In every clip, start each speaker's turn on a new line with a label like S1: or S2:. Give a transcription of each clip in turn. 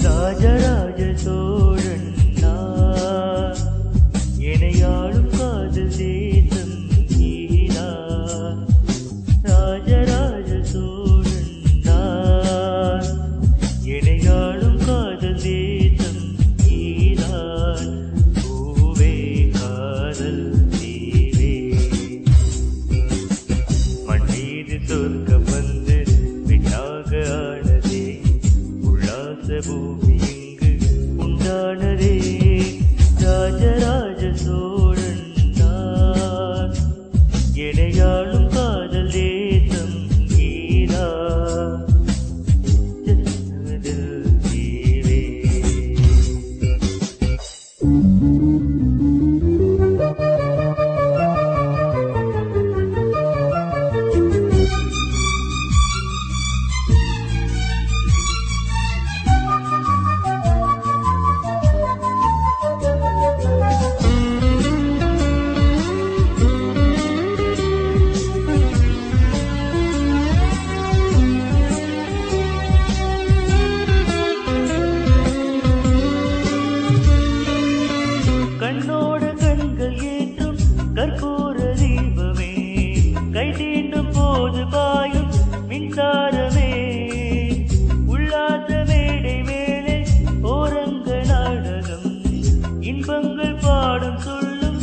S1: ராஜராஜ சோழன் நான், எனையாளும் காதல் தேசம் நீதான். ராஜராஜ சோழன் நான், எனையாளும் காதல் தேசம் நீதான். பூவே காதல் தீவே, மண் மீது சொர்க்கம் வந்து விண்ணாக ஆனதே, உல்லாச பூமி இங்கு உண்டானதே. ராஜராஜ சோழன் நான், எனையாளும் காதல் தேசம் நீதான். தீவே கண்ணோட கண்கள் ஏற்றும் கற்பூர தீபமே, கை தீண்டும் போது பாயும் மின்சாரமே, உல்லாச மேடை மேலே ஓரங்க நாடகம், இன்பங்கள் பாடும் சொல்லும்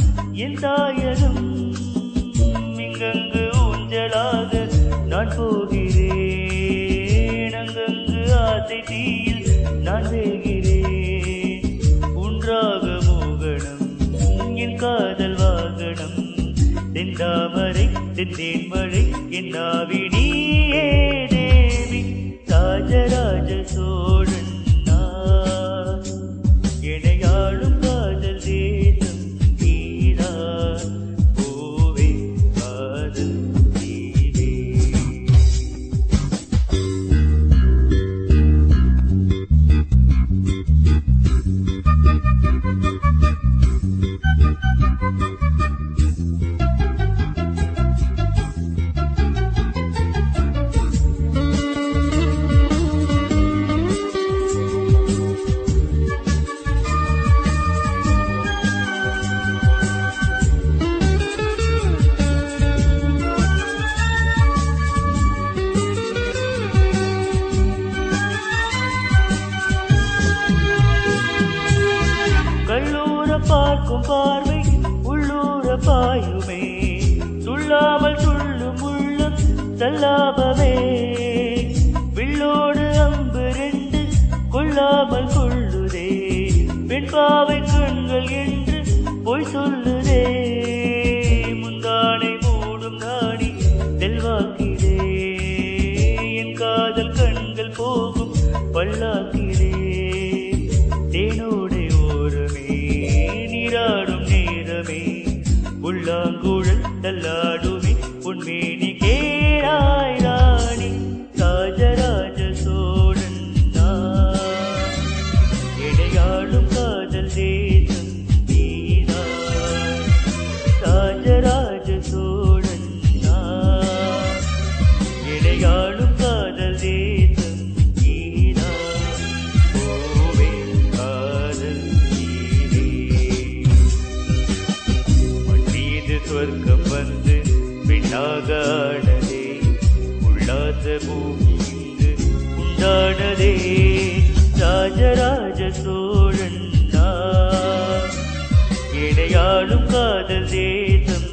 S1: என் தாயகம். இங்கங்கு ஊஞ்சலாக நான் போகிறேன், அங்கங்கு ஆசை தீயில் நான் வேகிறேன். உன்றாக என் காதல் வாகனம், தென்தாமரை தென்மழை என் நாவி நீயே தேவி. ராஜராஜ சோழன் நான், எனையாளும் காதல் தேசம் நீதான். பூவே காதல் தீவே. கள்ளூர பார்க்கும் பார்வை உள்ளூர பாயுமே, துள்ளாமல் துள்ளும் உள்ளம் தள்ளாபமே. வில்லோடு அம்பு ரெண்டு கொள்ளாமல் கொள்ளுதே, பெண் பாவை கண்கள் என்று பொய் சொல்லுதே. முந்தானை மூடும் நாடி தெல்வாக்கிலே, என் காதல் கண்கள் போகும் பல்லாக்கிலே. தேனோடை ஓரமே நீராடும் நேரமே, புல்லாங்குழல் தள்ளாடுமே உன்மேனி கேளாய் ராணி. ராஜராஜ சோழன் நான், எனையாளும் காதல் தேசம் நீதான். ராஜராஜ சோழன் நான், எனையாளும் காதல் தேசம் நீதான். பூவே காதல் தீவே, மண் மீது சொர்க்கம் வந்து விண்ணாக ஆனதே, உல்லாச பூமி இங்கு உண்டானதே. ராஜராஜ சோழன் நான், எனையாளும் காதல் தேசம்